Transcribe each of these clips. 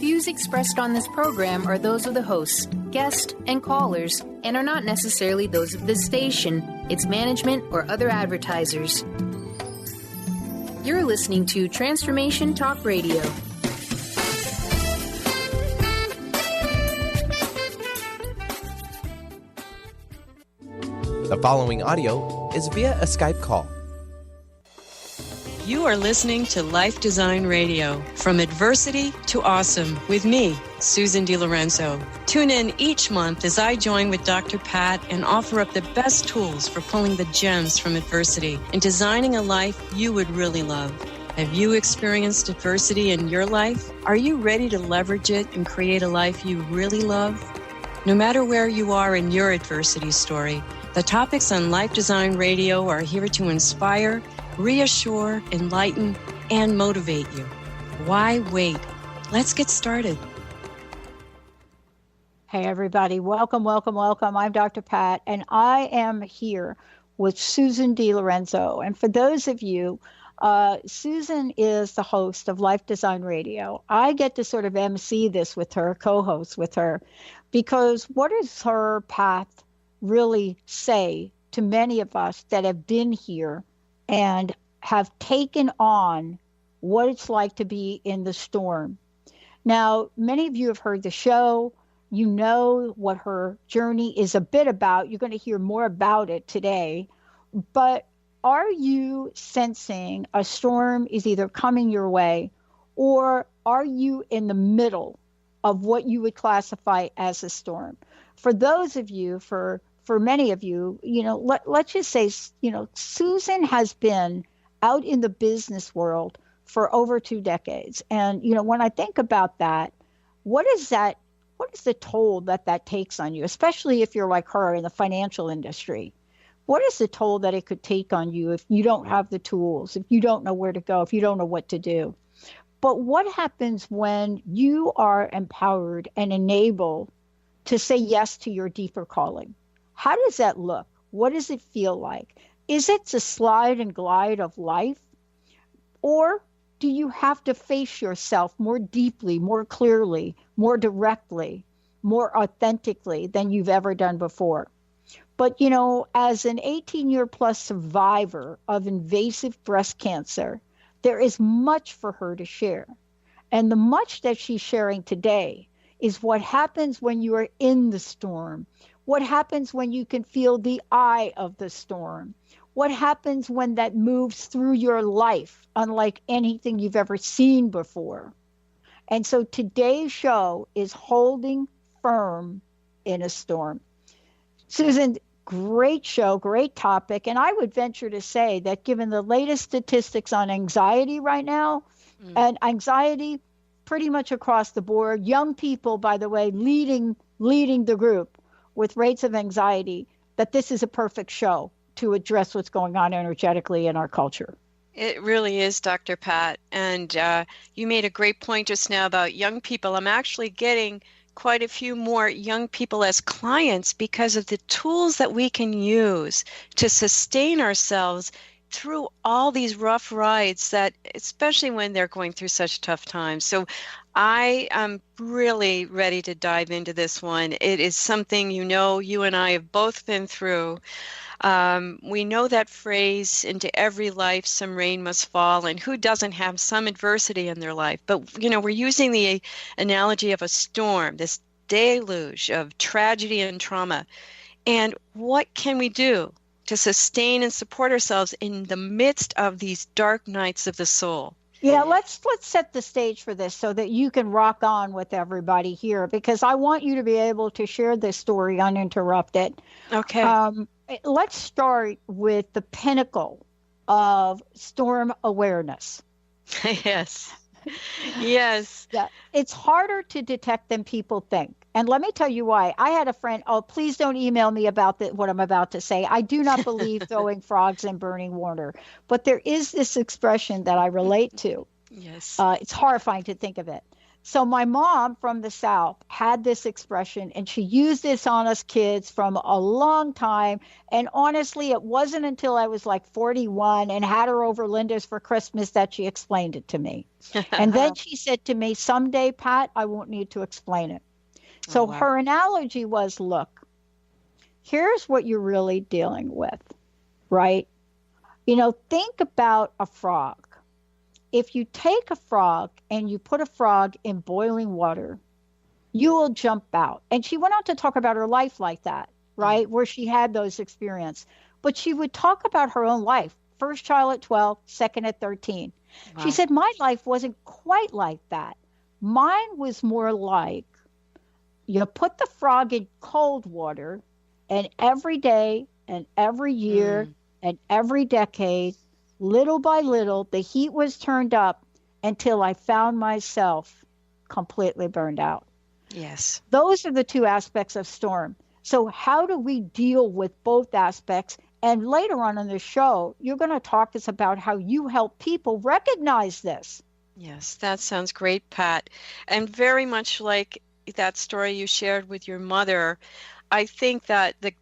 views expressed on this program are those of the hosts, guests, and callers, and are not necessarily those of this station, its management, or other advertisers. You're listening to Transformation Talk Radio. The following audio is via a Skype call. You are listening to Life Design Radio, from adversity to awesome, with me, Susan De Lorenzo. Tune in each month as I join with Dr. Pat and offer up the best tools for pulling the gems from adversity and designing a life you would really love. Have you experienced adversity in your life? Are you ready to leverage it and create a life you really love? No matter where you are in your adversity story, the topics on Life Design Radio are here to inspire, reassure, enlighten, and motivate you. Why wait? Let's get started. Hey, everybody. Welcome, welcome, welcome. I'm Dr. Pat, and I am here with Susan De Lorenzo. And for those of you, Susan is the host of Life Design Radio. I get to sort of MC this with her, co-host with her, because what does her path really say to many of us that have been here and have taken on what it's like to be in the storm? Now, many of you have heard the show. You know what her journey is a bit about. You're going to hear more about it today. But are you sensing a storm is either coming your way, or are you in the middle of what you would classify as a storm? For those of you, for many of you, let's just say, Susan has been out in the business world for over 2 decades. And, when I think about that, what is the toll that takes on you, especially if you're like her in the financial industry? What is the toll that it could take on you if you don't have the tools, if you don't know where to go, if you don't know what to do? But what happens when you are empowered and enabled to say yes to your deeper calling? How does that look? What does it feel like? Is it the slide and glide of life? Or do you have to face yourself more deeply, more clearly, more directly, more authentically than you've ever done before? But, as an 18-year plus survivor of invasive breast cancer, there is much for her to share. And the much that she's sharing today is what happens when you are in the storm. What happens when you can feel the eye of the storm? What happens when that moves through your life, unlike anything you've ever seen before? And so today's show is holding firm in a storm. Susan, great show, great topic. And I would venture to say that given the latest statistics on anxiety right now, and anxiety pretty much across the board, young people, by the way, leading the group with rates of anxiety, that this is a perfect show to address what's going on energetically in our culture. It really is, Dr. Pat. And you made a great point just now about young people. I'm actually getting quite a few more young people as clients because of the tools that we can use to sustain ourselves through all these rough rides, that especially when they're going through such tough times. So I am really ready to dive into this one. It is something you and I have both been through. We know that phrase, into every life some rain must fall, and who doesn't have some adversity in their life? But, we're using the analogy of a storm, this deluge of tragedy and trauma. And what can we do to sustain and support ourselves in the midst of these dark nights of the soul? Yeah, let's set the stage for this so that you can rock on with everybody here, because I want you to be able to share this story uninterrupted. Okay. Let's start with the pinnacle of storm awareness. Yes. Yes. Yeah, it's harder to detect than people think. And let me tell you why. I had a friend, please don't email me about what I'm about to say. I do not believe throwing frogs in burning water. But there is this expression that I relate to. Yes. It's horrifying to think of it. So my mom from the South had this expression, and she used this on us kids from a long time. And honestly, it wasn't until I was like 41 and had her over Linda's for Christmas that she explained it to me. And then she said to me, someday, Pat, I won't need to explain it. So wow. her analogy was, look, here's what you're really dealing with, right? Think about a frog. If you take a frog and you put a frog in boiling water, you will jump out. And she went on to talk about her life like that, right? Where she had those experiences. But she would talk about her own life. First child at 12, second at 13. Wow. She said, my life wasn't quite like that. Mine was more like you put the frog in cold water, and every day and every year and every decade, little by little, the heat was turned up until I found myself completely burned out. Yes. Those are the two aspects of storm. So how do we deal with both aspects? And later on in the show, you're going to talk to us about how you help people recognize this. Yes, that sounds great, Pat. And very much like that story you shared with your mother, I think that the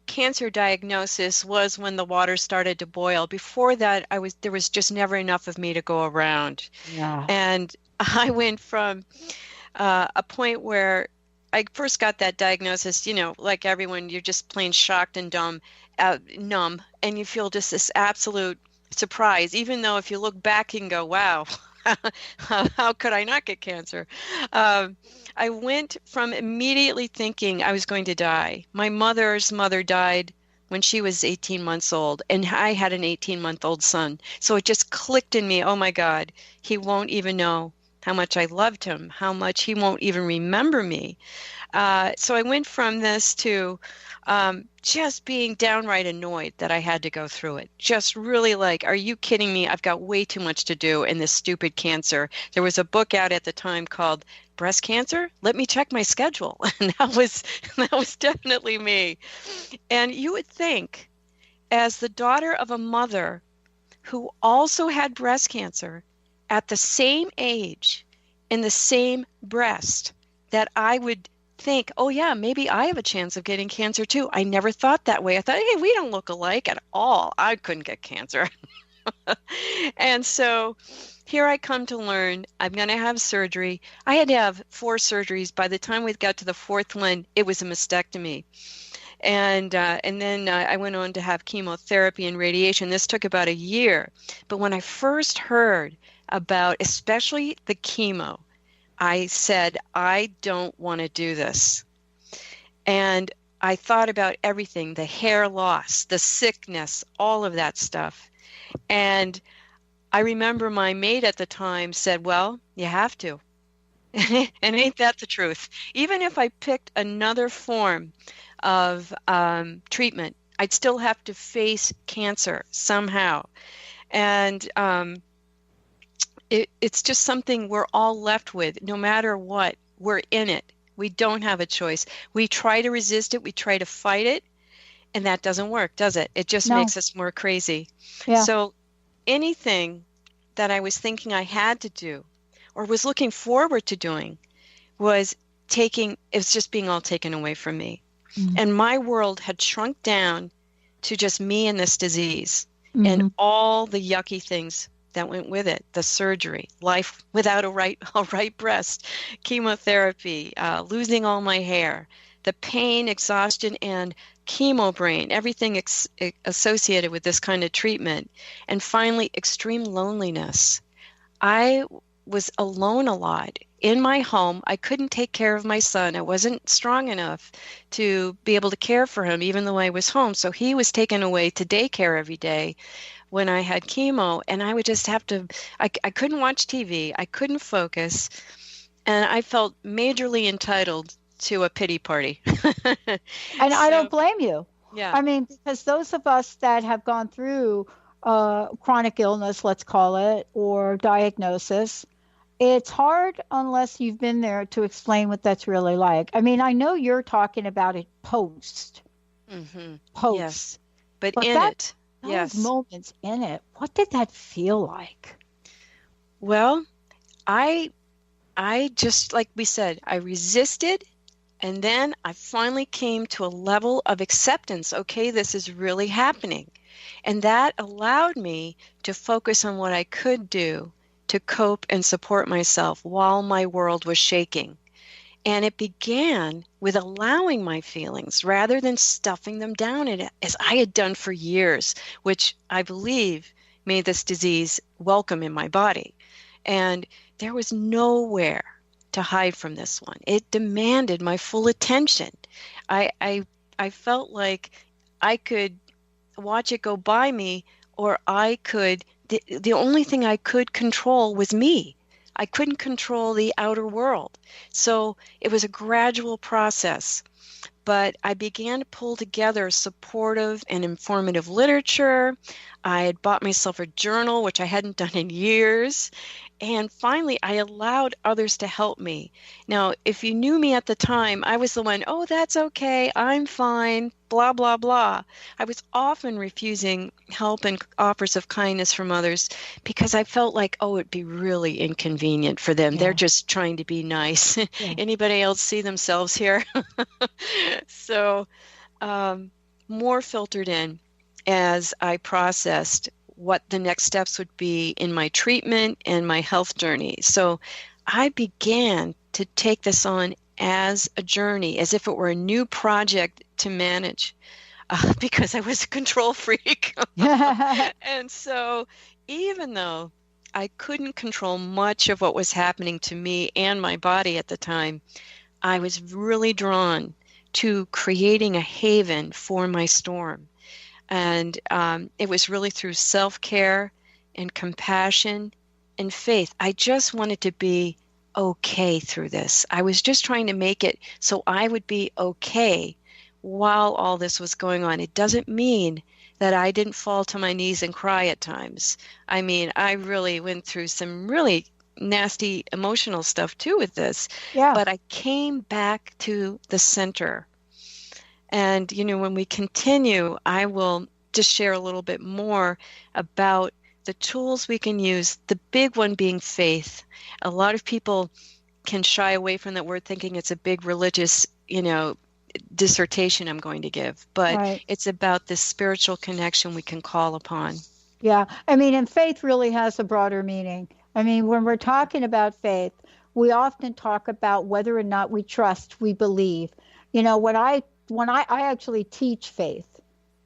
cancer diagnosis was when the water started to boil. Before that, there was just never enough of me to go around. Yeah. And I went from a point where I first got that diagnosis, like everyone, you're just plain shocked and numb, and you feel just this absolute surprise, even though if you look back and go, wow, how could I not get cancer? I went from immediately thinking I was going to die. My mother's mother died when she was 18 months old, and I had an 18-month-old son. So it just clicked in me, oh my God, he won't even know how much I loved him, how much he won't even remember me. So I went from this to just being downright annoyed that I had to go through it. Just really like, are you kidding me? I've got way too much to do in this stupid cancer. There was a book out at the time called Breast Cancer? Let me check my schedule. And that was definitely me. And you would think, as the daughter of a mother who also had breast cancer at the same age in the same breast, that I would think, oh yeah, maybe I have a chance of getting cancer too. I never thought that way. I thought, hey, we don't look alike at all. I couldn't get cancer. And so here I come to learn I'm going to have surgery. I had to have 4 surgeries. By the time we got to the 4th one, it was a mastectomy. And then I went on to have chemotherapy and radiation. This took about a year. But when I first heard about especially the chemo, I said, I don't want to do this. And I thought about everything, the hair loss, the sickness, all of that stuff. And I remember my mate at the time said, well, you have to. And ain't that the truth? Even if I picked another form of treatment, I'd still have to face cancer somehow. And it's just something we're all left with. No matter what, we're in it. We don't have a choice. We try to resist it. We try to fight it. And that doesn't work, does it? It just makes us more crazy. Yeah. So anything that I was thinking I had to do or was looking forward to doing was just being all taken away from me. Mm-hmm. And my world had shrunk down to just me and this disease and all the yucky things that went with it, the surgery, life without a right breast, chemotherapy, losing all my hair, the pain, exhaustion, and chemo brain, everything associated with this kind of treatment, and finally, extreme loneliness. I was alone a lot in my home. I couldn't take care of my son. I wasn't strong enough to be able to care for him, even though I was home. So he was taken away to daycare every day when I had chemo, and I would just have to, I couldn't watch TV, I couldn't focus, and I felt majorly entitled to a pity party. And I don't blame you. Yeah. I mean, because those of us that have gone through chronic illness, let's call it, or diagnosis, it's hard unless you've been there to explain what that's really like. I mean, I know you're talking about it post. Yes. But in it. Those moments in it, what did that feel like? Well, I I just, like we said, I resisted. And then I finally came to a level of acceptance. Okay, this is really happening. And that allowed me to focus on what I could do to cope and support myself while my world was shaking. And it began with allowing my feelings rather than stuffing them down, as I had done for years, which I believe made this disease welcome in my body. And there was nowhere to hide from this one. It demanded my full attention. I felt like I could watch it go by me, or I could, the only thing I could control was me. I couldn't control the outer world. So it was a gradual process. But I began to pull together supportive and informative literature. I had bought myself a journal, which I hadn't done in years. And finally, I allowed others to help me. Now, if you knew me at the time, I was the one, oh, that's okay, I'm fine, blah, blah, blah. I was often refusing help and offers of kindness from others because I felt like, oh, it'd be really inconvenient for them. Yeah. They're just trying to be nice. Yeah. Anybody else see themselves here? So more filtered in as I processed what the next steps would be in my treatment and my health journey. So I began to take this on as a journey, as if it were a new project to manage, because I was a control freak. And so even though I couldn't control much of what was happening to me and my body at the time, I was really drawn to creating a haven for my storm. And it was really through self-care and compassion and faith. I just wanted to be okay through this. I was just trying to make it so I would be okay while all this was going on. It doesn't mean that I didn't fall to my knees and cry at times. I mean, I really went through some really nasty emotional stuff too with this. Yeah. But I came back to the center. And, you know, when we continue, I will just share a little bit more about the tools we can use, the big one being faith. A lot of people can shy away from that word thinking it's a big religious, you know, dissertation I'm going to give. But It's about this spiritual connection we can call upon. Yeah. I mean, and faith really has a broader meaning. I mean, when we're talking about faith, we often talk about whether or not we trust, we believe. You know, when I actually teach faith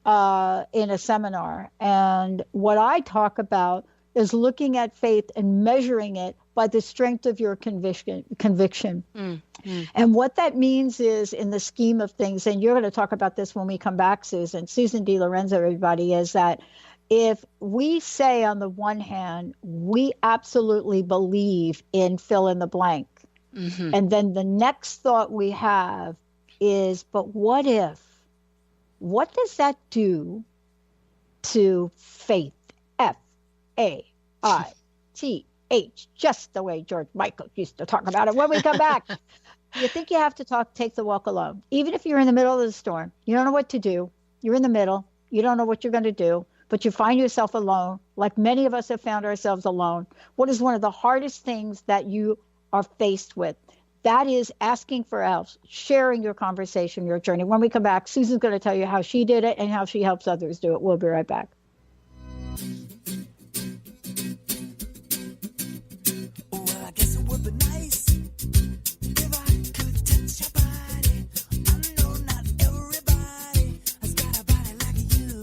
in a seminar, and what I talk about is looking at faith and measuring it by the strength of your conviction. And what that means is, in the scheme of things, and you're going to talk about this when we come back, Susan De Lorenzo, everybody, is that if we say on the one hand, we absolutely believe in fill in the blank, and then the next thought we have is, but what if? What does that do to faith? Faith, just the way George Michael used to talk about it. When we come back, you think you have to take the walk alone. Even if you're in the middle of the storm, you don't know what to do. You're in the middle. You don't know what you're going to do, but you find yourself alone, like many of us have found ourselves alone. What is one of the hardest things that you are faced with? That is asking for help, sharing your conversation, your journey. When we come back, Susan's going to tell you how she did it and how she helps others do it. We'll be right back. Well, I guess it would be nice if I could touch your body. I know not everybody has got a body like you,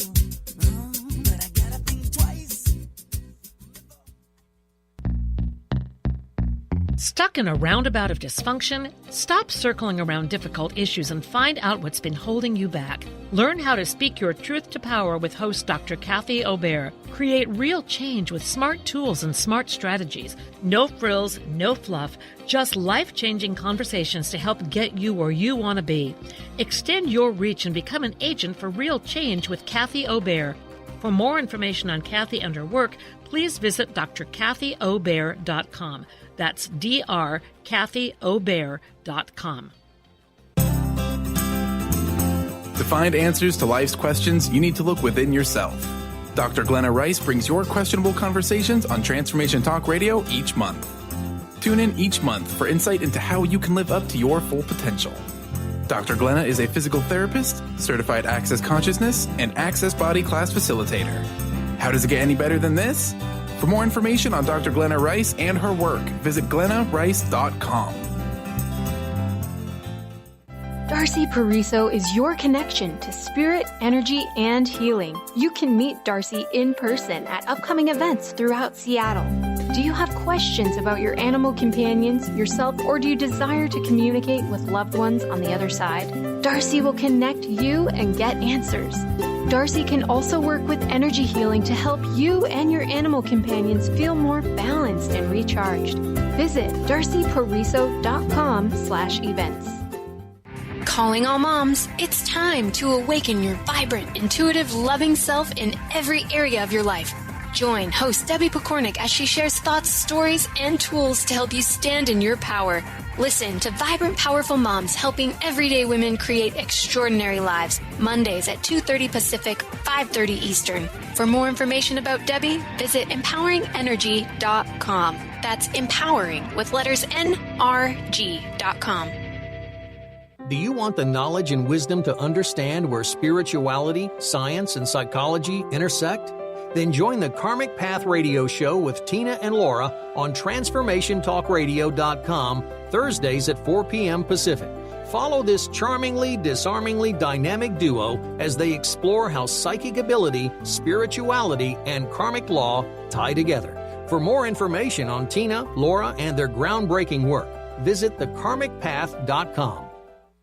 but I gotta think twice. Stuck in a roundabout of dysfunction? Stop circling around difficult issues and find out what's been holding you back. Learn how to speak your truth to power with host Dr. Kathy Obear. Create real change with smart tools and smart strategies. No frills, no fluff, just life-changing conversations to help get you where you want to be. Extend your reach and become an agent for real change with Kathy Obear. For more information on Kathy and her work, please visit drkathyobear.com. That's drkathyobear.com. To find answers to life's questions, you need to look within yourself. Dr. Glenna Rice brings your questionable conversations on Transformation Talk Radio each month. Tune in each month for insight into how you can live up to your full potential. Dr. Glenna is a physical therapist, certified Access Consciousness, and Access Body Class Facilitator. How does it get any better than this? For more information on Dr. Glenna Rice and her work, visit glennarice.com. Darcy Pariso is your connection to spirit, energy, and healing. You can meet Darcy in person at upcoming events throughout Seattle. Do you have questions about your animal companions, yourself, or do you desire to communicate with loved ones on the other side? Darcy will connect you and get answers. Darcy can also work with energy healing to help you and your animal companions feel more balanced and recharged. Visit darcypariso.com/events. Calling all moms, it's time to awaken your vibrant, intuitive, loving self in every area of your life. Join host Debbie Pokornik as she shares thoughts, stories, and tools to help you stand in your power. Listen to Vibrant, Powerful Moms helping everyday women create extraordinary lives. Mondays at 2:30 Pacific, 5:30 Eastern. For more information about Debbie, visit empoweringenergy.com. That's empowering with letters NRG.com. Do you want the knowledge and wisdom to understand where spirituality, science, and psychology intersect? Then join the Karmic Path Radio Show with Tina and Laura on TransformationTalkRadio.com Thursdays at 4 p.m. Pacific. Follow this charmingly, disarmingly dynamic duo as they explore how psychic ability, spirituality, and karmic law tie together. For more information on Tina, Laura, and their groundbreaking work, visit thekarmicpath.com.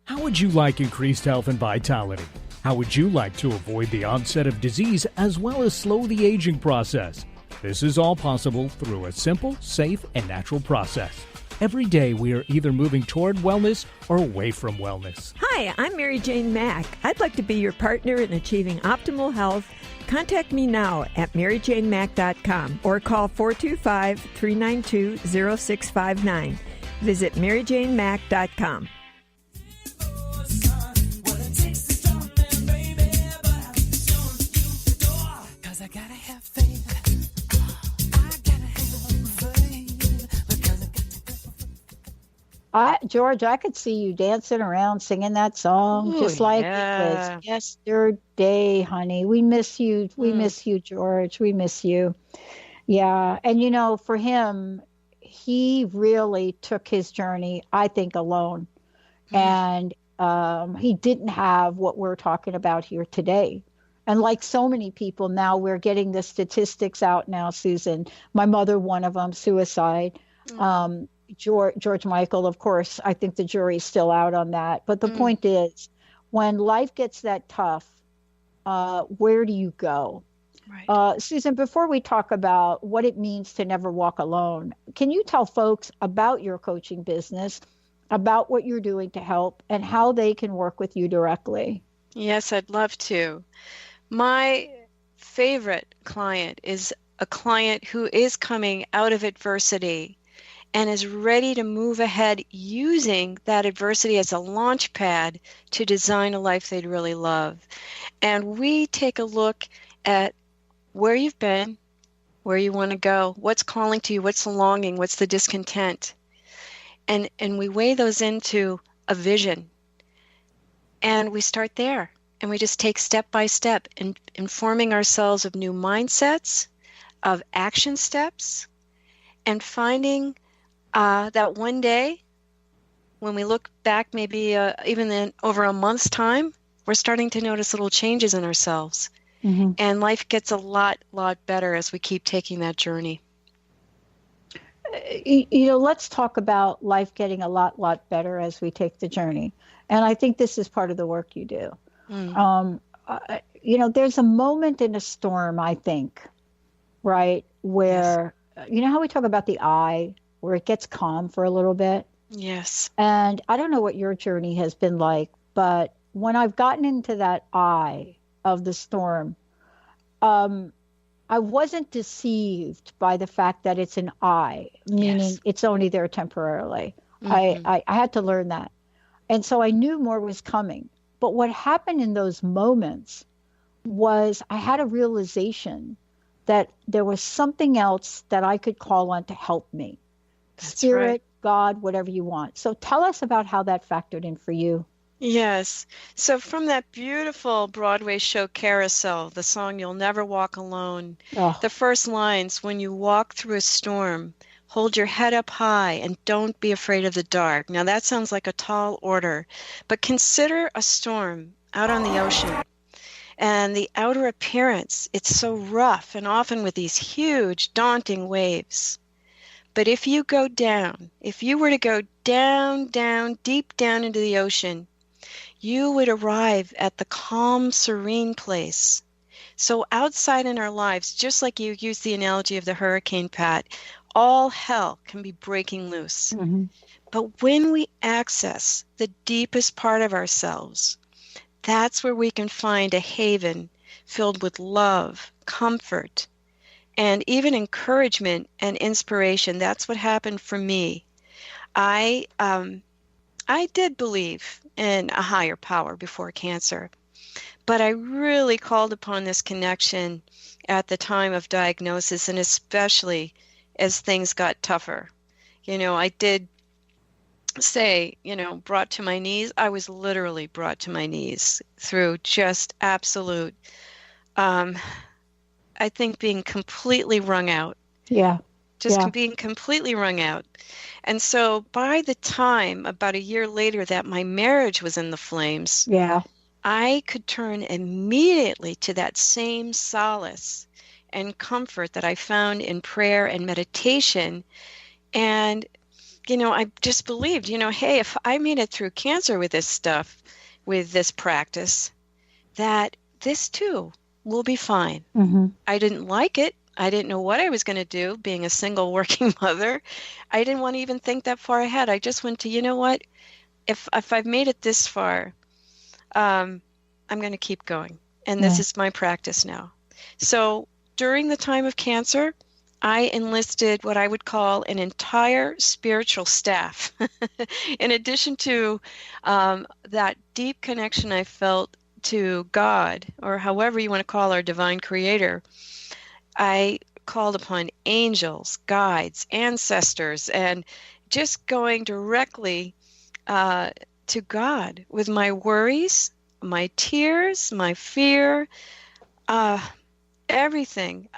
How would you like increased health and vitality? How would you like to avoid the onset of disease as well as slow the aging process? This is all possible through a simple, safe, and natural process. Every day we are either moving toward wellness or away from wellness. Hi, I'm Mary Jane Mack. I'd like to be your partner in achieving optimal health. Contact me now at maryjanemack.com or call 425-392-0659. Visit maryjanemack.com. George, I could see you dancing around singing that song just like it was yesterday, honey. We miss you. We miss you, George. We miss you. Yeah. And, you know, for him, he really took his journey, I think, alone. And he didn't have what we're talking about here today. And like so many people now, we're getting the statistics out now, Susan. My mother, one of them, suicide. George Michael, of course, I think the jury's still out on that. But the point is, when life gets that tough, where do you go? Right. Susan, before we talk about what it means to never walk alone, can you tell folks about your coaching business, about what you're doing to help, and how they can work with you directly? Yes, I'd love to. My favorite client is a client who is coming out of adversity and is ready to move ahead using that adversity as a launch pad to design a life they'd really love. And we take a look at where you've been, where you want to go, what's calling to you, what's the longing, what's the discontent. And we weigh those into a vision. And we start there. And we just take step by step in informing ourselves of new mindsets, of action steps, and finding that one day, when we look back, maybe even in over a month's time, we're starting to notice little changes in ourselves. Mm-hmm. And life gets a lot better as we keep taking that journey. You know, let's talk about life getting a lot better as we take the journey. And I think this is part of the work you do. You know, there's a moment in a storm, I think, right, where, you know how we talk about the eye, where it gets calm for a little bit? Yes. And I don't know what your journey has been like, but when I've gotten into that eye of the storm, I wasn't deceived by the fact that it's an eye, meaning it's only there temporarily. Mm-hmm. I had to learn that. And so I knew more was coming. But what happened in those moments was I had a realization that there was something else that I could call on to help me. spirit, God, whatever you want. So tell us about how that factored in for you. Yes. So from that beautiful Broadway show Carousel, the song You'll Never Walk Alone, the first lines, when you walk through a storm, hold your head up high and don't be afraid of the dark. Now that sounds like a tall order, but consider a storm out on the ocean. And the outer appearance, it's so rough and often with these huge, daunting waves. But if you go down, if you were to go down, deep down into the ocean, you would arrive at the calm, serene place. So outside in our lives, just like you used the analogy of the hurricane, Pat, all hell can be breaking loose. Mm-hmm. But when we access the deepest part of ourselves, that's where we can find a haven filled with love, comfort, and even encouragement and inspiration. That's what happened for me. I did believe in a higher power before cancer, but I really called upon this connection at the time of diagnosis, and especially as things got tougher. I did say, brought to my knees. I was literally brought to my knees through just absolute, I think, being completely wrung out. Yeah. Being completely wrung out. And so by the time, about a year later, that my marriage was in the flames, I could turn immediately to that same solace and comfort that I found in prayer and meditation. And, I just believed, hey, if I made it through cancer with this stuff, with this practice, that this too will be fine. Mm-hmm. I didn't like it. I didn't know what I was going to do, being a single working mother. I didn't want to even think that far ahead. I just went to, what? If I've made it this far, I'm going to keep going. And this is my practice now. So during the time of cancer, I enlisted what I would call an entire spiritual staff. In addition to that deep connection I felt to God, or however you want to call our divine creator, I called upon angels, guides, ancestors, and just going directly to God with my worries, my tears, my fear, everything.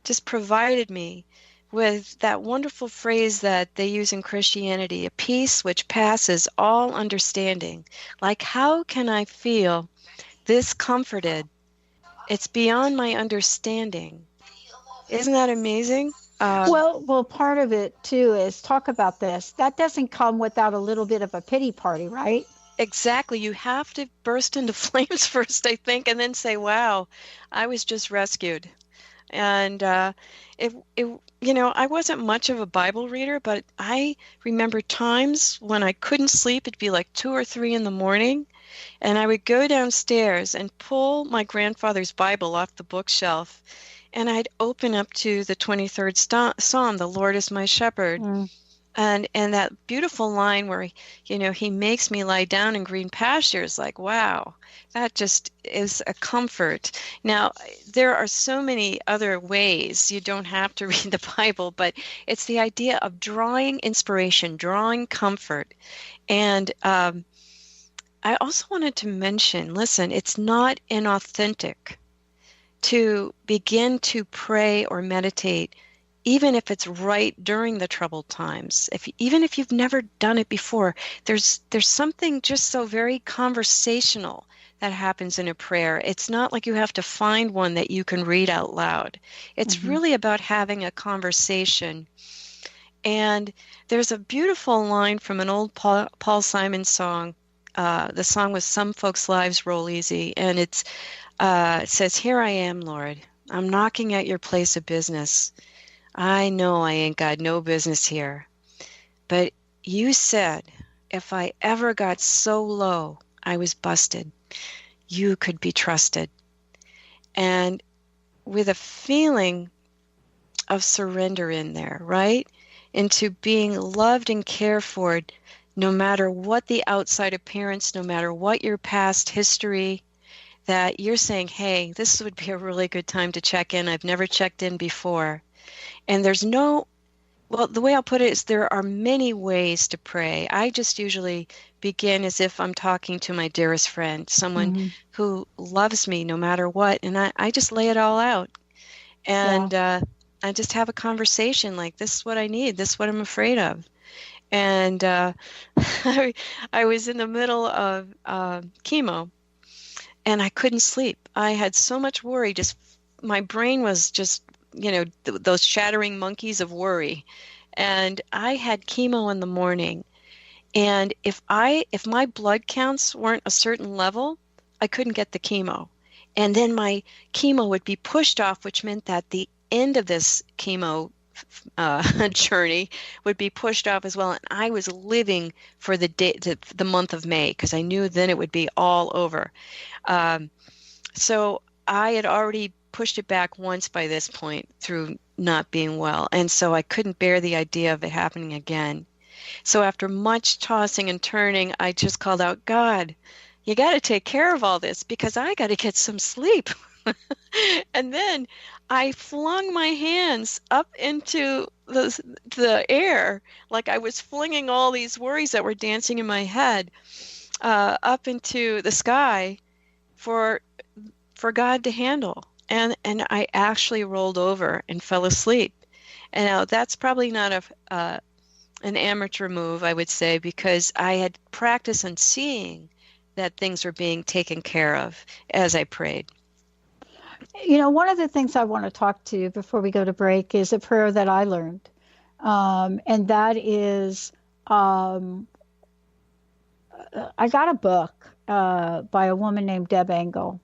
Just provided me with that wonderful phrase that they use in Christianity, a peace which passes all understanding. Like, how can I feel this comforted? It's beyond my understanding. Isn't that amazing? Well, part of it too is, talk about this. That doesn't come without a little bit of a pity party, right? Exactly. You have to burst into flames first, I think, and then say, wow, I was just rescued. And I wasn't much of a Bible reader, but I remember times when I couldn't sleep. It'd be like 2 or 3 in the morning, and I would go downstairs and pull my grandfather's Bible off the bookshelf, and I'd open up to the 23rd Psalm, "The Lord is my shepherd." And that beautiful line where, he makes me lie down in green pastures, like, wow, that just is a comfort. Now, there are so many other ways. You don't have to read the Bible, but it's the idea of drawing inspiration, drawing comfort. And I also wanted to mention, listen, it's not inauthentic to begin to pray or meditate, even if it's right during the troubled times. Even if you've never done it before, there's something just so very conversational that happens in a prayer. It's not like you have to find one that you can read out loud. It's really about having a conversation. And there's a beautiful line from an old Paul Simon song. The song was "Some Folks' Lives Roll Easy," and it says, "Here I am, Lord. I'm knocking at your place of business. I know I ain't got no business here. But you said if I ever got so low I was busted, you could be trusted." And with a feeling of surrender in there, right? Into being loved and cared for, no matter what the outside appearance, no matter what your past history, that you're saying, hey, this would be a really good time to check in. I've never checked in before. And there's no Well, the way I'll put it is there are many ways to pray. I just usually begin as if I'm talking to my dearest friend, someone who loves me no matter what, and I just lay it all out. And I just have a conversation like, this is what I need, this is what I'm afraid of. And I was in the middle of chemo, and I couldn't sleep. I had so much worry. Just my brain was just, those shattering monkeys of worry. And I had chemo in the morning. And if my blood counts weren't a certain level, I couldn't get the chemo. And then my chemo would be pushed off, which meant that the end of this chemo journey would be pushed off as well. And I was living for the month of May, because I knew then it would be all over. So I had already pushed it back once by this point through not being well. And so I couldn't bear the idea of it happening again. So after much tossing and turning, I just called out, God, you got to take care of all this, because I got to get some sleep. And then I flung my hands up into the air, like I was flinging all these worries that were dancing in my head up into the sky for God to handle. And I actually rolled over and fell asleep. And now that's probably not an amateur move, I would say, because I had practiced on seeing that things were being taken care of as I prayed. One of the things I want to talk to you before we go to break is a prayer that I learned. And that is, I got a book by a woman named Deb Engel.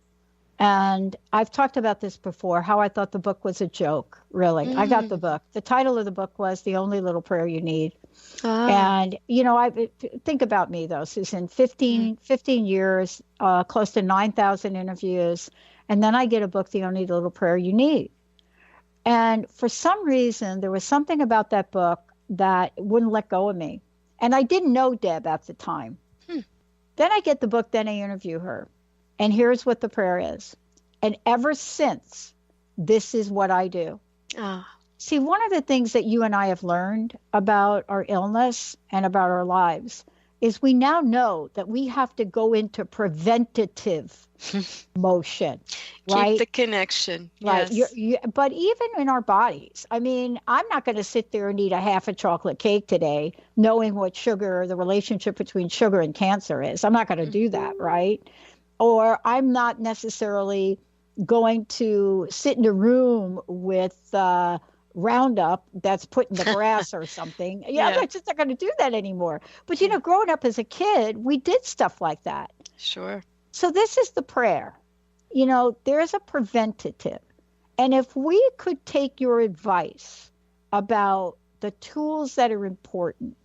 And I've talked about this before, how I thought the book was a joke, really. I got the book. The title of the book was The Only Little Prayer You Need. And, I think about me, though, Susan, 15 years, close to 9,000 interviews. And then I get a book, The Only Little Prayer You Need. And for some reason, there was something about that book that wouldn't let go of me. And I didn't know Deb at the time. Then I get the book, then I interview her. And here's what the prayer is. And ever since, this is what I do. See, one of the things that you and I have learned about our illness and about our lives is we now know that we have to go into preventative motion, right? Keep the connection. Right. Yes. But even in our bodies, I mean, I'm not going to sit there and eat a half a chocolate cake today, knowing what the relationship between sugar and cancer is. I'm not going to do that, right? Or I'm not necessarily going to sit in a room with Roundup that's put in the grass or something. I'm just not going to do that anymore. But, growing up as a kid, we did stuff like that. Sure. So this is the prayer. There's a preventative. And if we could take your advice about the tools that are important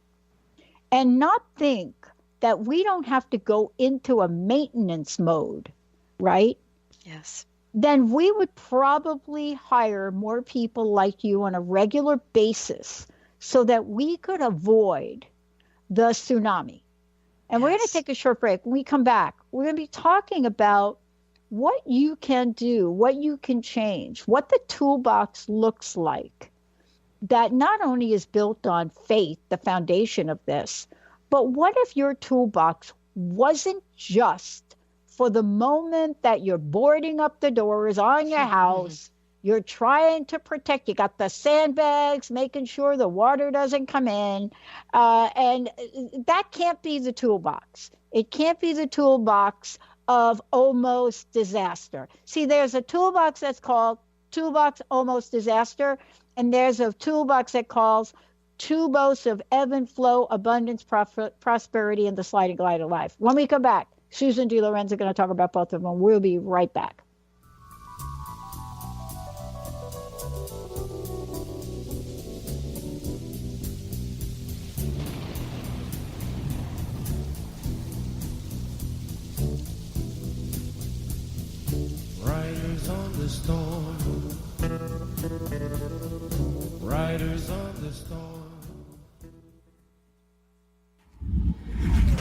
and not think that we don't have to go into a maintenance mode, right? Yes. Then we would probably hire more people like you on a regular basis so that we could avoid the tsunami. And we're going to take a short break. When we come back, we're going to be talking about what you can do, what you can change, what the toolbox looks like that not only is built on faith, the foundation of this, but what if your toolbox wasn't just for the moment that you're boarding up the doors on your house, you're trying to protect, you got the sandbags, making sure the water doesn't come in, and that can't be the toolbox. It can't be the toolbox of almost disaster. See, there's a toolbox that's called Toolbox Almost Disaster, and there's a toolbox that calls Toolbox of Ebb and Flow, Abundance, Prosperity, and the Slide and Glide of Life. When we come back, Susan De Lorenzo is going to talk about both of them. We'll be right back. Riders on the storm. Riders on the storm.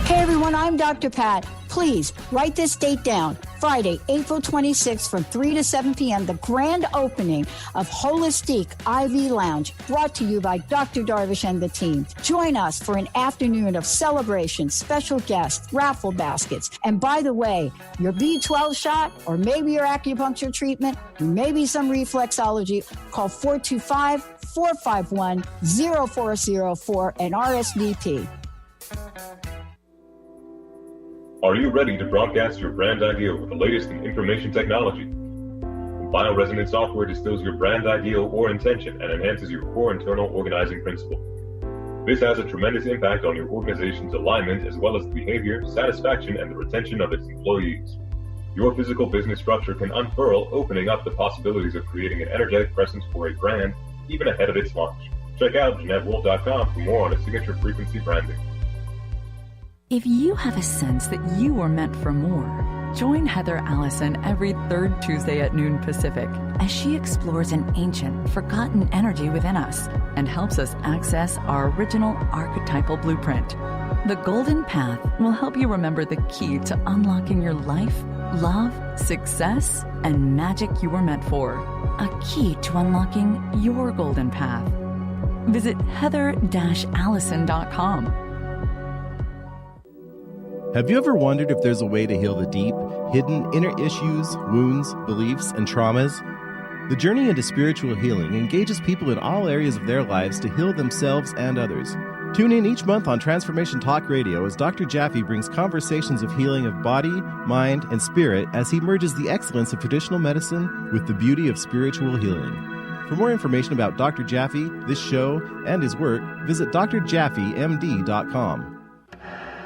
Hey everyone, I'm Dr. Pat. Please write this date down. Friday, April 26th from 3 to 7 p.m., the grand opening of Holistic IV Lounge, brought to you by Dr. Darvish and the team. Join us for an afternoon of celebration, special guests, raffle baskets. And by the way, your B12 shot or maybe your acupuncture treatment, maybe some reflexology, call 425-451-0404 and RSVP. Are you ready to broadcast your brand ideal with the latest in information technology? Bioresonance software distills your brand ideal or intention and enhances your core internal organizing principle. This has a tremendous impact on your organization's alignment as well as the behavior, satisfaction, and the retention of its employees. Your physical business structure can unfurl, opening up the possibilities of creating an energetic presence for a brand even ahead of its launch. Check out JeanetteWolf.com for more on its signature frequency branding. If you have a sense that you were meant for more, join Heather Allison every third Tuesday at noon Pacific as she explores an ancient, forgotten energy within us and helps us access our original archetypal blueprint. The Golden Path will help you remember the key to unlocking your life, love, success, and magic you were meant for. A key to unlocking your golden path. Visit heather-allison.com. Have you ever wondered if there's a way to heal the deep, hidden inner issues, wounds, beliefs, and traumas? The journey into spiritual healing engages people in all areas of their lives to heal themselves and others. Tune in each month on Transformation Talk Radio as Dr. Jaffe brings conversations of healing of body, mind, and spirit as he merges the excellence of traditional medicine with the beauty of spiritual healing. For more information about Dr. Jaffe, this show, and his work, visit drjaffemd.com.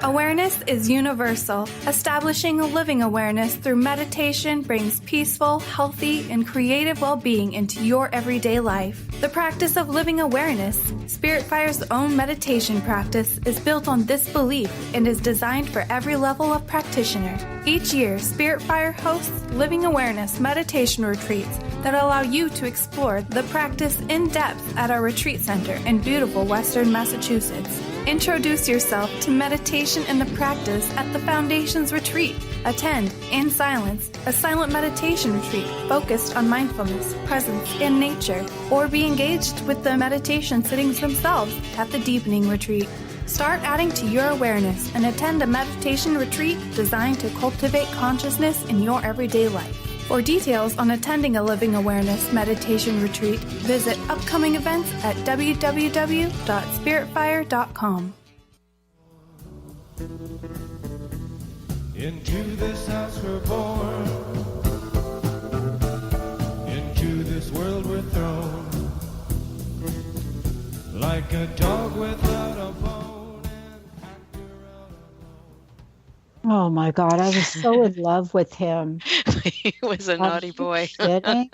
Awareness is universal. Establishing a living awareness through meditation brings peaceful, healthy, and creative well-being into your everyday life. The practice of living awareness, Spirit Fire's own meditation practice, is built on this belief and is designed for every level of practitioner. Each year, Spirit Fire hosts living awareness meditation retreats that allow you to explore the practice in depth at our retreat center in beautiful Western Massachusetts. Introduce yourself to meditation and the practice at the Foundation's retreat. Attend, in silence, a silent meditation retreat focused on mindfulness, presence, and nature, or be engaged with the meditation sittings themselves at the Deepening Retreat. Start adding to your awareness and attend a meditation retreat designed to cultivate consciousness in your everyday life. For details on attending a Living Awareness meditation retreat, visit upcoming events at www.spiritfire.com. Into this house we're born, into this world we're thrown, like a dog without a bone. Oh my God, I was so in love with him. He was a naughty boy. Kidding?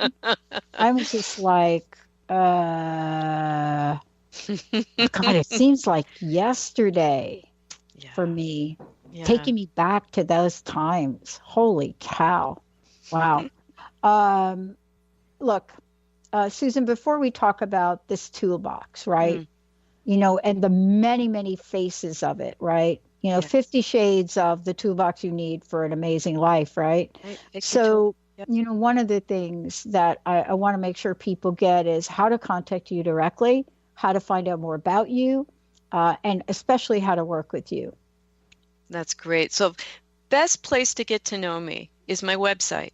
I was just like, God, it seems like yesterday for me, taking me back to those times. Holy cow. Wow. Look, Susan, before we talk about this toolbox, right? You know, and the many, many faces of it, right? You know, 50 shades of the toolbox you need for an amazing life, right? So, you know, one of the things that I want to make sure people get is how to contact you directly, how to find out more about you, and especially how to work with you. That's great. So best place to get to know me is my website.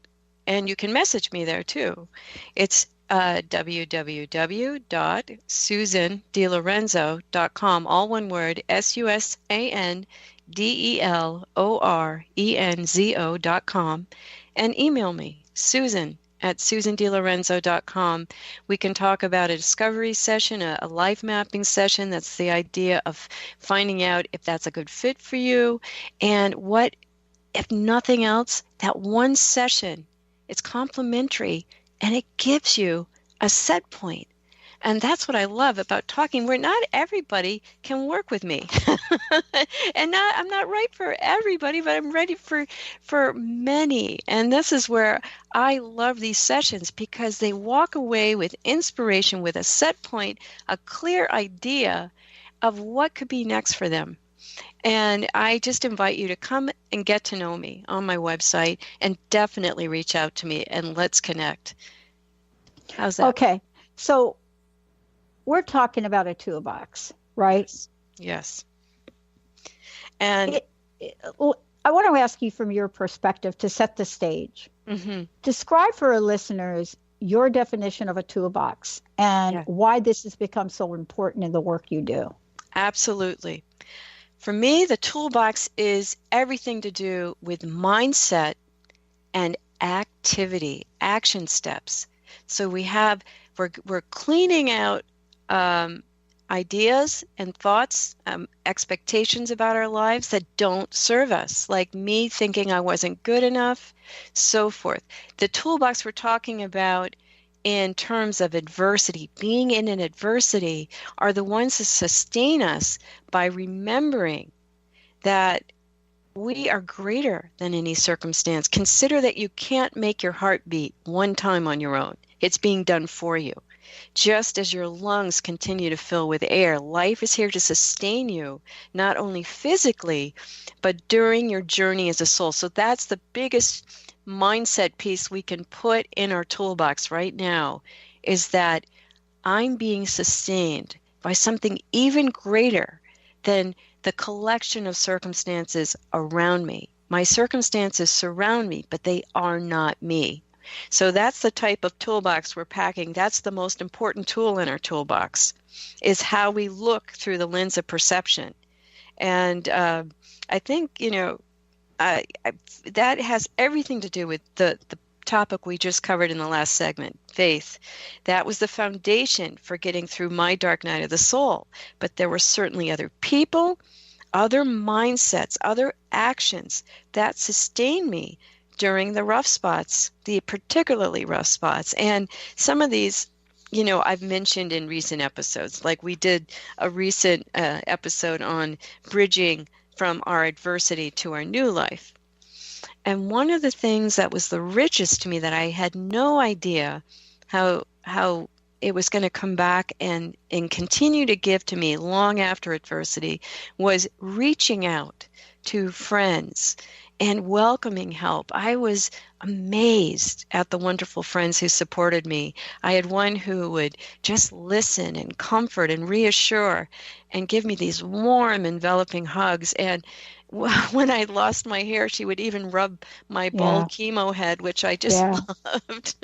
And you can message me there too. It's www.susandelorenzo.com, all one word, SusanDelorenzo.com, and email me, Susan@SusanDeLorenzo.com. We can talk about a discovery session, a life mapping session. That's the idea of finding out if that's a good fit for you, and what, if nothing else, that one session, it's complimentary, and it gives you a set point. And that's what I love about talking, where not everybody can work with me. And I'm not right for everybody, but I'm ready for many. And this is where I love these sessions, because they walk away with inspiration, with a set point, a clear idea of what could be next for them. And I just invite you to come and get to know me on my website, and definitely reach out to me and let's connect. How's that? Okay. So we're talking about a toolbox, right? Yes. And I want to ask you from your perspective to set the stage. Mm-hmm. Describe for our listeners your definition of a toolbox and why this has become so important in the work you do. Absolutely. For me, the toolbox is everything to do with mindset and activity, action steps. So we're cleaning out ideas and thoughts, expectations about our lives that don't serve us, like me thinking I wasn't good enough, so forth. The toolbox we're talking about in terms of adversity, being in an adversity, are the ones that sustain us by remembering that we are greater than any circumstance. Consider that you can't make your heart beat one time on your own. It's being done for you. Just as your lungs continue to fill with air, life is here to sustain you, not only physically, but during your journey as a soul. So that's the biggest mindset piece we can put in our toolbox right now, is that I'm being sustained by something even greater than the collection of circumstances around me. My circumstances surround me, but they are not me. So that's the type of toolbox we're packing. That's the most important tool in our toolbox, is how we look through the lens of perception. And I think, that has everything to do with the topic we just covered in the last segment, faith. That was the foundation for getting through my dark night of the soul. But there were certainly other people, other mindsets, other actions that sustained me during the rough spots, the particularly rough spots. And some of these, I've mentioned in recent episodes, like we did a recent episode on bridging from our adversity to our new life. And one of the things that was the richest to me, that I had no idea how it was going to come back and continue to give to me long after adversity, was reaching out to friends and welcoming help. I was amazed at the wonderful friends who supported me. I had one who would just listen and comfort and reassure and give me these warm, enveloping hugs. And when I lost my hair, she would even rub my bald chemo head, which I just loved.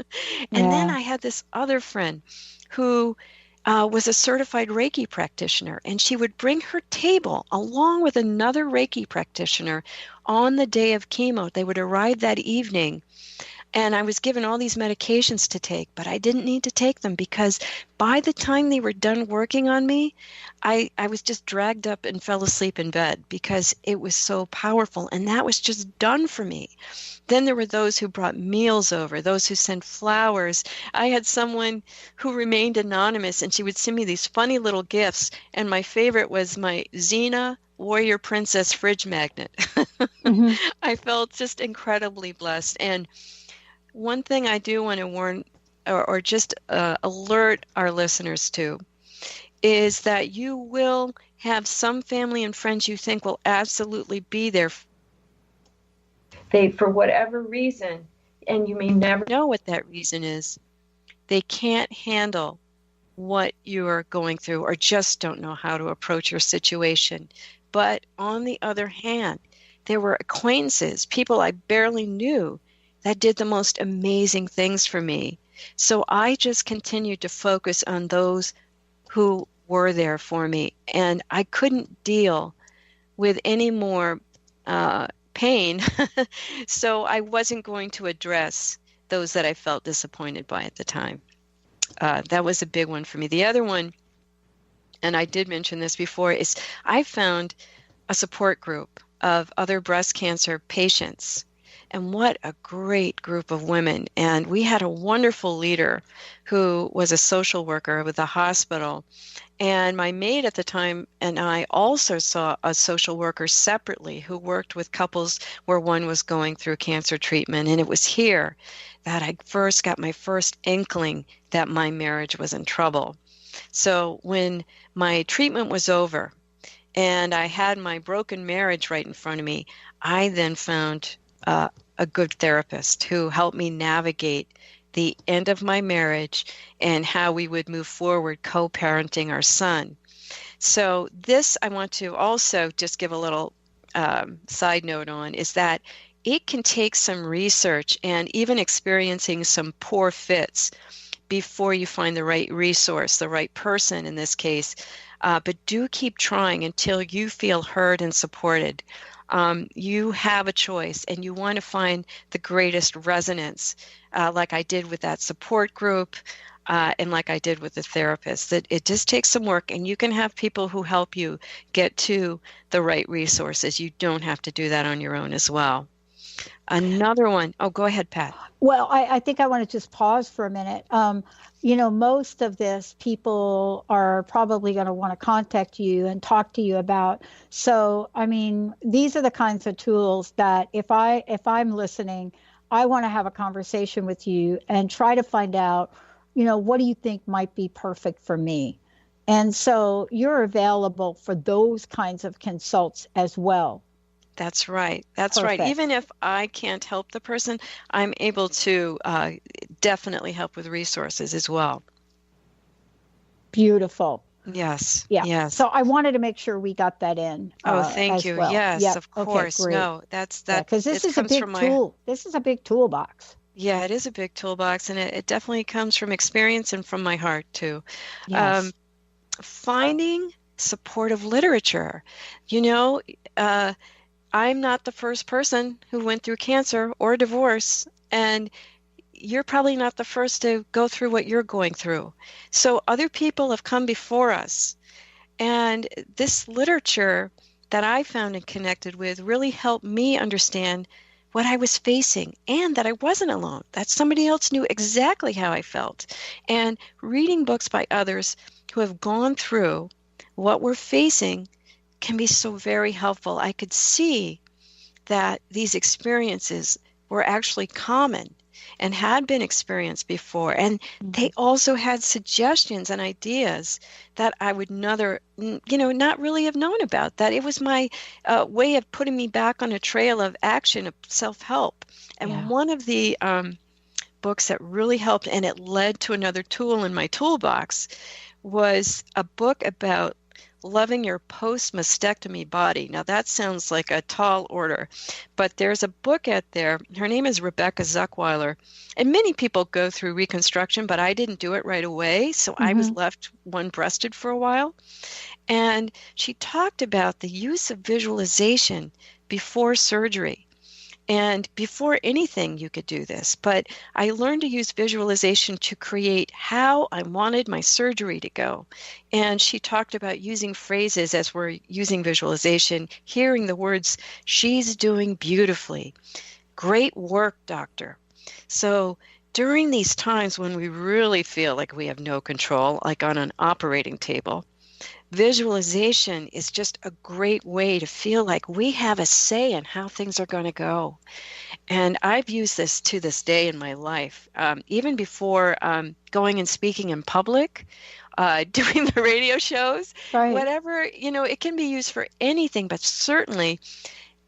And then I had this other friend who was a certified Reiki practitioner, and she would bring her table along with another Reiki practitioner on the day of chemo. They would arrive that evening, and I was given all these medications to take, but I didn't need to take them, because by the time they were done working on me, I was just dragged up and fell asleep in bed, because it was so powerful, and that was just done for me. Then there were those who brought meals over, those who sent flowers. I had someone who remained anonymous, and she would send me these funny little gifts, and my favorite was my Xena Warrior Princess fridge magnet. Mm-hmm. I felt just incredibly blessed. And one thing I do want to warn or just alert our listeners to is that you will have some family and friends you think will absolutely be there. They, for whatever reason, and you may never know what that reason is, they can't handle what you are going through, or just don't know how to approach your situation. But on the other hand, there were acquaintances, people I barely knew, that did the most amazing things for me. So I just continued to focus on those who were there for me, and I couldn't deal with any more pain, so I wasn't going to address those that I felt disappointed by at the time. That was a big one for me. The other one, and I did mention this before, is I found a support group of other breast cancer patients. And what a great group of women. And we had a wonderful leader who was a social worker with the hospital. And my maid at the time and I also saw a social worker separately who worked with couples where one was going through cancer treatment. And it was here that I first got my first inkling that my marriage was in trouble. So when my treatment was over and I had my broken marriage right in front of me, I then found a good therapist who helped me navigate the end of my marriage and how we would move forward co-parenting our son. So this I want to also just give a little side note on, is that it can take some research and even experiencing some poor fits before you find the right resource, the right person in this case. But do keep trying until you feel heard and supported. You have a choice, and you want to find the greatest resonance, like I did with that support group, and like I did with the therapist. That it just takes some work, and you can have people who help you get to the right resources. You don't have to do that on your own as well. Another one. Oh, go ahead, Pat. Well, I think I want to just pause for a minute. Most of this people are probably going to want to contact you and talk to you about. So, I mean, these are the kinds of tools that if I'm listening, I want to have a conversation with you and try to find out, what do you think might be perfect for me? And so you're available for those kinds of consults as well. That's right. That's Perfect. right. Even if I can't help the person, I'm able to definitely help with resources as well. Beautiful. Yes. Yeah. Yes. So I wanted to make sure we got that in. Oh, thank you. Well. Yes, Yep. of course. Okay, great. No, that's that. Because this it is a comes big from tool. This is a big toolbox. Yeah, it is a big toolbox, and it definitely comes from experience and from my heart too. Yes. Finding supportive literature. I'm not the first person who went through cancer or divorce, and you're probably not the first to go through what you're going through. So other people have come before us, and this literature that I found and connected with really helped me understand what I was facing and that I wasn't alone, that somebody else knew exactly how I felt. And reading books by others who have gone through what we're facing can be so very helpful. I could see that these experiences were actually common and had been experienced before. And they also had suggestions and ideas that I would not really have known about, that it was my way of putting me back on a trail of action, of self-help. And one of the books that really helped, and it led to another tool in my toolbox, was a book about loving your post-mastectomy body. Now that sounds like a tall order, but there's a book out there. Her name is Rebecca Zuckweiler, and many people go through reconstruction, but I didn't do it right away, so I was left one-breasted for a while. And she talked about the use of visualization before surgery. And before anything, you could do this. But I learned to use visualization to create how I wanted my surgery to go. And she talked about using phrases as we're using visualization, hearing the words, "She's doing beautifully. Great work, doctor." So during these times when we really feel like we have no control, like on an operating table, visualization is just a great way to feel like we have a say in how things are going to go. And I've used this to this day in my life, even before going and speaking in public, doing the radio shows, whatever, it can be used for anything, but certainly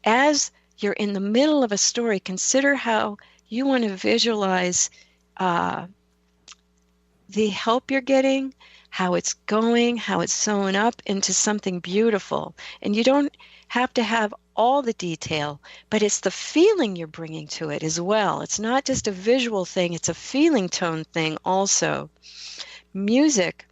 as you're in the middle of a story, consider how you want to visualize the help you're getting, how it's going, how it's sewn up into something beautiful. And you don't have to have all the detail, but it's the feeling you're bringing to it as well. It's not just a visual thing, it's a feeling tone thing also. Music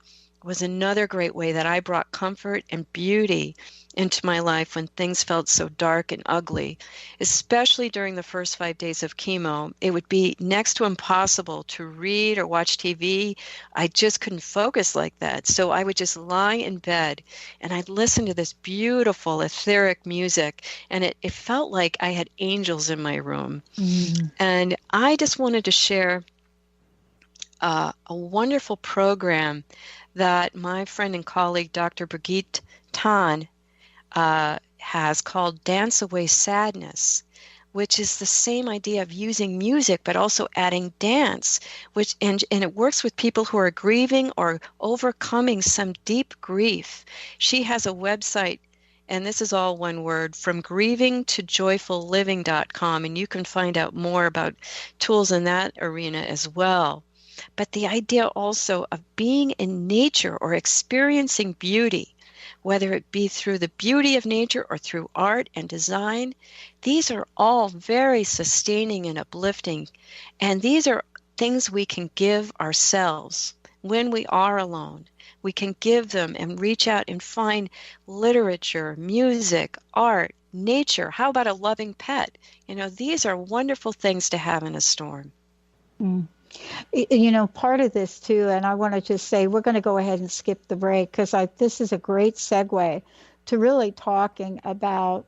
was another great way that I brought comfort and beauty into my life when things felt so dark and ugly, especially during the first 5 days of chemo. It would be next to impossible to read or watch TV. I just couldn't focus like that. So I would just lie in bed and I'd listen to this beautiful etheric music, and it felt like I had angels in my room. And I just wanted to share a wonderful program that my friend and colleague, Dr. Brigitte Tan, has called Dance Away Sadness, which is the same idea of using music but also adding dance, and it works with people who are grieving or overcoming some deep grief. She has a website and this is all one word, from grieving to joyfulliving.com, and you can find out more about tools in that arena as well. But the idea also of being in nature or experiencing beauty, whether it be through the beauty of nature or through art and design, these are all very sustaining and uplifting. And these are things we can give ourselves when we are alone. We can give them and reach out and find literature, music, art, nature. How about a loving pet? These are wonderful things to have in a storm. Part of this too, and I want to just say, we're going to go ahead and skip the break because this is a great segue to really talking about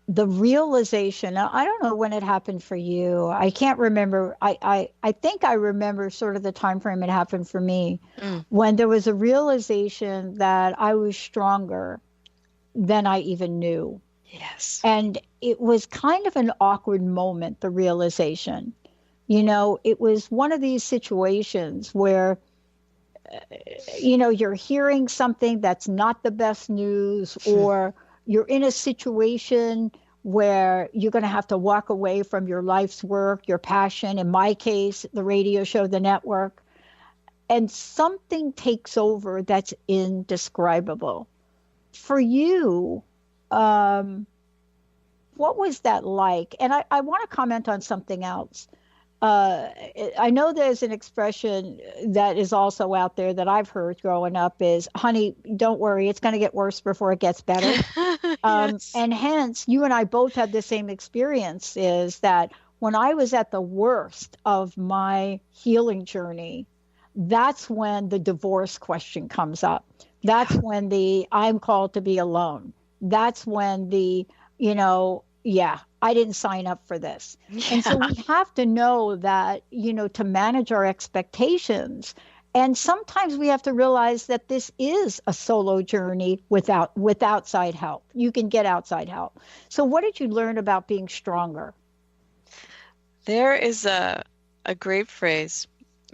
the realization. Now, I don't know when it happened for you. I can't remember. I think I remember sort of the time frame it happened for me, when there was a realization that I was stronger than I even knew. Yes. And it was kind of an awkward moment, the realization. It was one of these situations where, you're hearing something that's not the best news, or you're in a situation where you're going to have to walk away from your life's work, your passion, in my case, the radio show, the network, and something takes over that's indescribable. For you, what was that like? And I want to comment on something else. I know there's an expression that is also out there that I've heard growing up is, honey, don't worry, it's going to get worse before it gets better. Yes. And hence, you and I both had the same experience, is that when I was at the worst of my healing journey, that's when the divorce question comes up. That's when the I'm called to be alone. That's when the, I didn't sign up for this. Yeah. And so we have to know that, to manage our expectations. And sometimes we have to realize that this is a solo journey with outside help. You can get outside help. So what did you learn about being stronger? There is a great phrase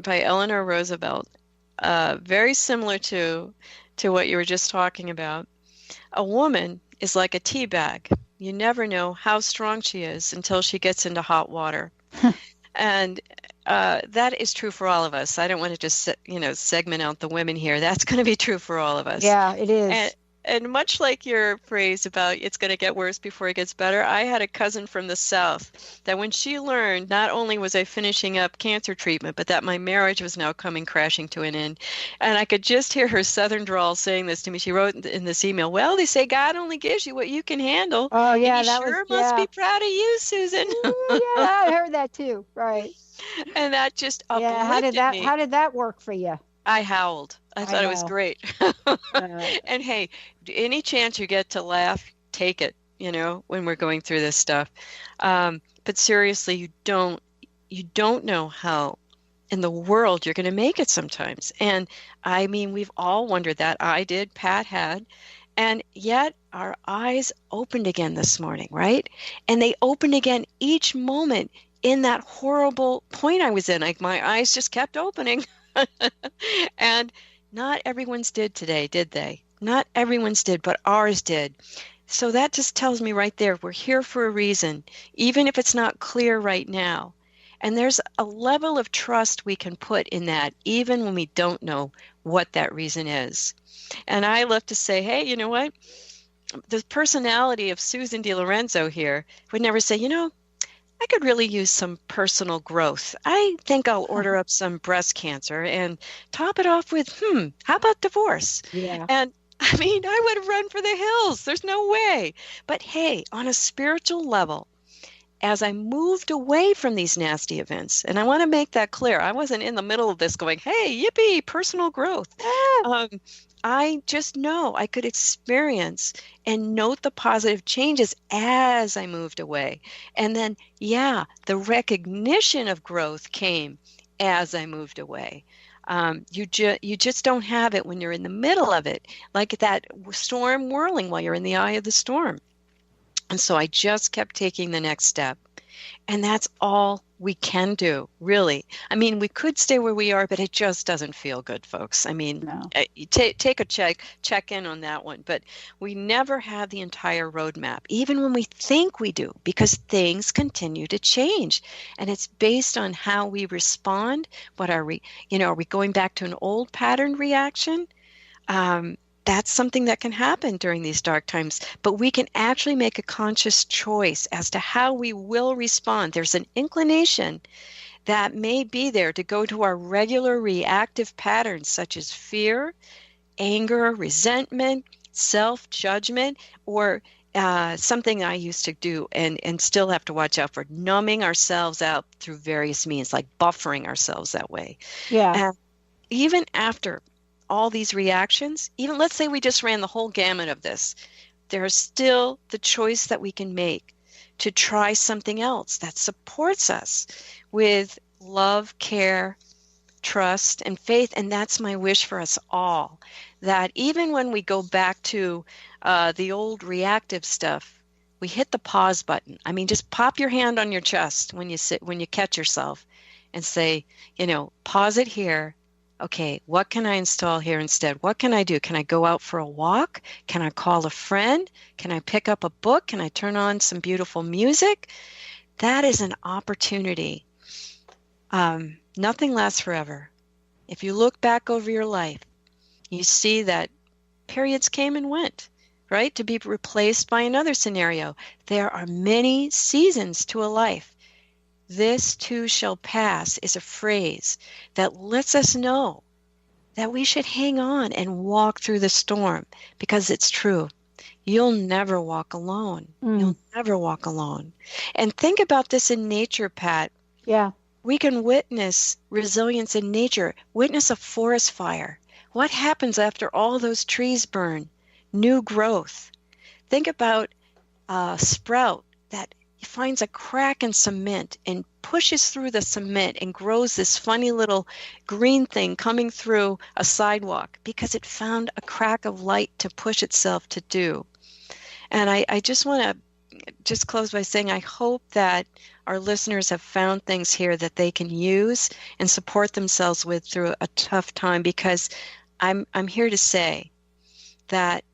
by Eleanor Roosevelt, very similar to what you were just talking about. A woman is like a tea bag. You never know how strong she is until she gets into hot water. And that is true for all of us. I don't want to just, segment out the women here. That's going to be true for all of us. Yeah, it is. And much like your phrase about it's going to get worse before it gets better, I had a cousin from the South that when she learned not only was I finishing up cancer treatment, but that my marriage was now coming crashing to an end. And I could just hear her Southern drawl saying this to me. She wrote in this email, well, they say God only gives you what you can handle. Oh, yeah. And he must be proud of you, Susan. Yeah, I heard that too. Right. And that just uplifted me. How did that work for you? I howled. I thought it was great. And hey, any chance you get to laugh, take it, when we're going through this stuff. But seriously, you don't know how in the world you're going to make it sometimes. And I mean, we've all wondered that. I did, Pat had. And yet our eyes opened again this morning, right? And they opened again each moment in that horrible point I was in. Like my eyes just kept opening. And not everyone's did today, did they? Not everyone's did, but ours did. So that just tells me right there, we're here for a reason, even if it's not clear right now. And there's a level of trust we can put in that, even when we don't know what that reason is. And I love to say, hey, you know what? The personality of Susan De Lorenzo here would never say, I could really use some personal growth. I think I'll order up some breast cancer and top it off with, how about divorce? Yeah. And I mean, I would have run for the hills. There's no way. But hey, on a spiritual level, as I moved away from these nasty events, and I want to make that clear, I wasn't in the middle of this going, hey, yippee, personal growth. I just know I could experience and note the positive changes as I moved away. And then, the recognition of growth came as I moved away. You just don't have it when you're in the middle of it, like that storm whirling while you're in the eye of the storm. And so I just kept taking the next step. And that's all we can do, really. I mean, we could stay where we are, but it just doesn't feel good, folks. I mean, No. take a check in on that one. But we never have the entire roadmap, even when we think we do, because things continue to change. And it's based on how we respond. What are we, are we going back to an old pattern reaction? That's something that can happen during these dark times, but we can actually make a conscious choice as to how we will respond. There's an inclination that may be there to go to our regular reactive patterns, such as fear, anger, resentment, self-judgment, or something I used to do and still have to watch out for, numbing ourselves out through various means, like buffering ourselves that way. Yeah. Even after all these reactions, even let's say we just ran the whole gamut of this, there's still the choice that we can make to try something else that supports us with love, care, trust, and faith. And that's my wish for us all, that even when we go back to the old reactive stuff, we hit the pause button. I mean, just pop your hand on your chest when you catch yourself and say, pause it here. Okay, what can I install here instead? What can I do? Can I go out for a walk? Can I call a friend? Can I pick up a book? Can I turn on some beautiful music? That is an opportunity. Nothing lasts forever. If you look back over your life, you see that periods came and went, right? To be replaced by another scenario. There are many seasons to a life. This too shall pass is a phrase that lets us know that we should hang on and walk through the storm, because it's true. You'll never walk alone. You'll never walk alone. And think about this in nature, Pat. Yeah. We can witness resilience in nature, witness a forest fire. What happens after all those trees burn? New growth. Think about a sprout that finds a crack in cement and pushes through the cement and grows this funny little green thing coming through a sidewalk because it found a crack of light to push itself to do. And I just want to just close by saying I hope that our listeners have found things here that they can use and support themselves with through a tough time, because I'm here to say that,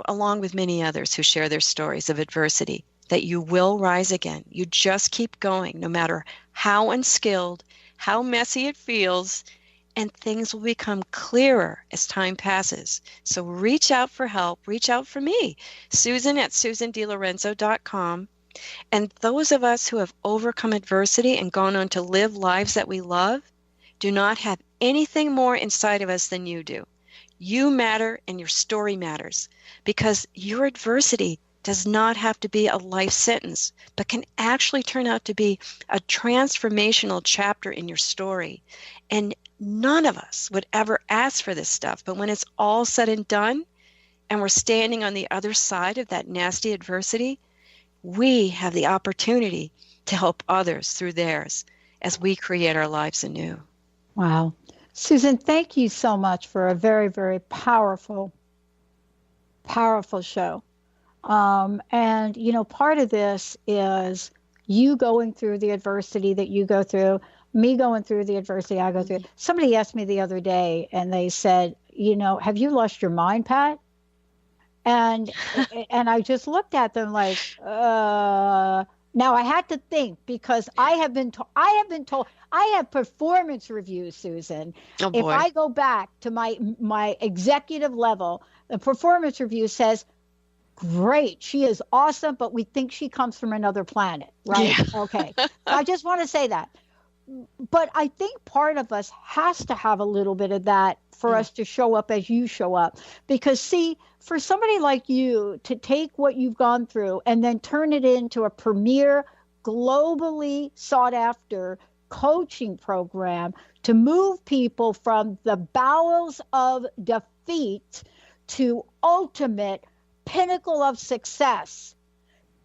along with many others who share their stories of adversity, that you will rise again. You just keep going, no matter how unskilled, how messy it feels, and things will become clearer as time passes. So reach out for help. Reach out for me, Susan at SusanDeLorenzo.com. And those of us who have overcome adversity and gone on to live lives that we love do not have anything more inside of us than you do. You matter, and your story matters, because your adversity does not have to be a life sentence, but can actually turn out to be a transformational chapter in your story. And none of us would ever ask for this stuff, but when it's all said and done, and we're standing on the other side of that nasty adversity, we have the opportunity to help others through theirs as we create our lives anew. Wow. Susan, thank you so much for a very, very powerful show. And, part of this is you going through the adversity that you go through, me going through the adversity I go through. Somebody asked me the other day, and they said, have you lost your mind, Pat? And I just looked at them like, now I had to think, because I have been told, I have performance reviews, Susan. Oh, boy. If I go back to my executive level, the performance review says, great, she is awesome, but we think she comes from another planet, right? Yeah. Okay. I just want to say that. But I think part of us has to have a little bit of that for us to show up as you show up. Because, see, for somebody like you to take what you've gone through and then turn it into a premier, globally sought after coaching program to move people from the bowels of defeat to ultimate pinnacle of success,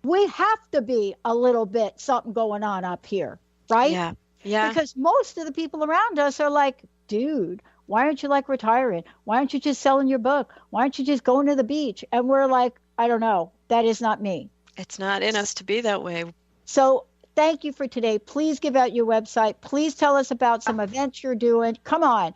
we have to be a little bit something going on up here, right? Yeah. Because most of the people around us are like, dude, why aren't you retiring? Why aren't you just selling your book? Why aren't you just going to the beach? And we're like, I don't know. That is not me. It's not in us to be that way. So thank you for today. Please give out your website. Please tell us about some events you're doing. Come on.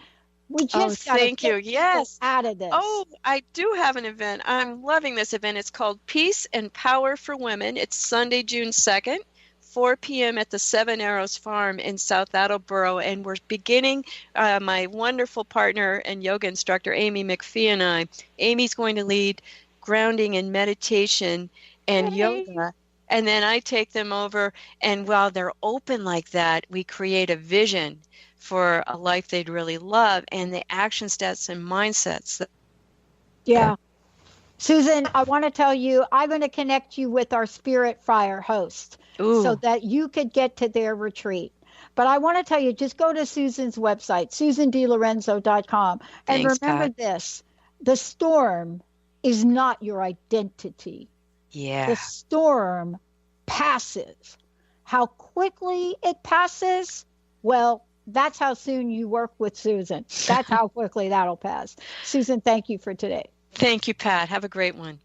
We just got to get Yes. out of this. Oh, I do have an event. I'm loving this event. It's called Peace and Power for Women. It's Sunday, June 2nd, 4 p.m. at the Seven Arrows Farm in South Attleboro. And we're beginning, my wonderful partner and yoga instructor, Amy McPhee, and I. Amy's going to lead grounding and meditation and yoga. And then I take them over. And while they're open like that, we create a vision for a life they'd really love, and the action steps and mindsets. Yeah. Susan, I want to tell you, I'm going to connect you with our Spirit Fire host so that you could get to their retreat. But I want to tell you, just go to Susan's website, SusanDeLorenzo.com. And Thanks, remember Pat. this, the storm is not your identity. Yeah. The storm passes. How quickly it passes, well, that's how soon you work with Susan. That's how quickly that'll pass. Susan, thank you for today. Thank you, Pat. Have a great one.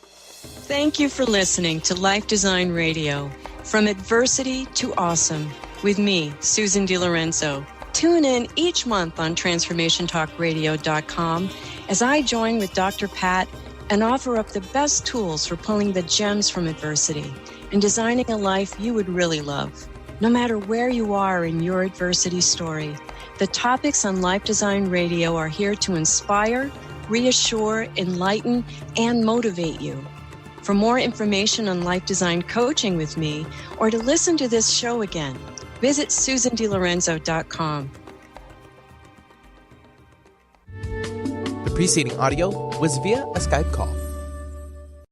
Thank you for listening to Life Design Radio, From Adversity to Awesome, with me, Susan De Lorenzo. Tune in each month on TransformationTalkRadio.com as I join with Dr. Pat and offer up the best tools for pulling the gems from adversity and designing a life you would really love. No matter where you are in your adversity story, the topics on Life Design Radio are here to inspire, reassure, enlighten, and motivate you. For more information on life design coaching with me, or to listen to this show again, visit SusanDeLorenzo.com. The preceding audio was via a Skype call.